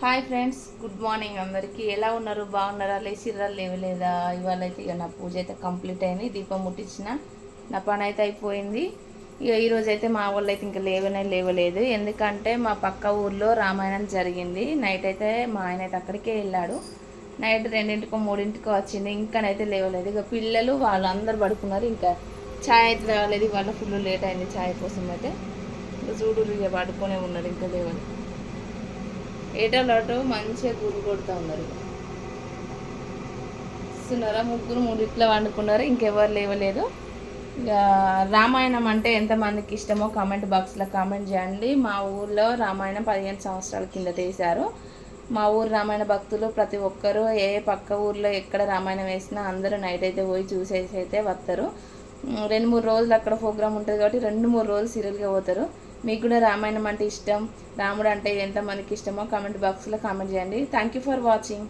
Hi friends, good morning అందరికీ. ఎలా ఉన్నారు? బాగున్నారా? లేచిర్రా? లేవలేదా? ఇవాళ అయితే ఇక నా పూజ అయితే కంప్లీట్ అయింది. దీపం ముట్టించిన, నా పని అయితే అయిపోయింది. ఇక ఈరోజు అయితే మా వాళ్ళు అయితే ఇంకా లేవలేదు. ఎందుకంటే మా పక్క ఊర్లో రామాయణం జరిగింది. నైట్ అయితే మా ఆయన అయితే అక్కడికే వెళ్ళాడు. నైట్ 2:00కో 3:00కో వచ్చింది. ఇంకానైతే లేవలేదు. ఇక పిల్లలు వాళ్ళు అందరు పడుకున్నారు. ఇంకా ఛాయ్ అయితే రాలేదు. ఇవాళ ఫుల్ లేట్ అయింది ఛాయ్ కోసం అయితే. ఇంకా చూడు ఇక పడుకునే ఉన్నారు, ఇంకా లేవని. ఏటోలాటో మంచిగా గురు కొడుతూ ఉన్నారు. ఇస్తున్నారా? ముగ్గురు మూడిట్లో వండుకున్నారు, ఇంకెవరు లేవలేదు. ఇక రామాయణం అంటే ఎంతమందికి ఇష్టమో కామెంట్ బాక్స్లో కామెంట్ చేయండి. మా ఊర్లో రామాయణం 15 సంవత్సరాల కింద తీశారు. మా ఊరు రామాయణ భక్తులు ప్రతి ఒక్కరూ ఏ పక్క ఊర్లో ఎక్కడ రామాయణం వేసినా అందరూ నైట్ అయితే పోయి చూసేసి అయితే వస్తారు. 2-3 రోజులు అక్కడ ప్రోగ్రామ్ ఉంటుంది కాబట్టి 2-3 రోజులు సీరియల్గా పోతారు. మీకు కూడా రామాయణం అంటే ఇష్టం, రాముడు అంటే ఎంతమందికి ఇష్టమో కామెంట్ బాక్స్లో కామెంట్ చేయండి. Thank you for watching.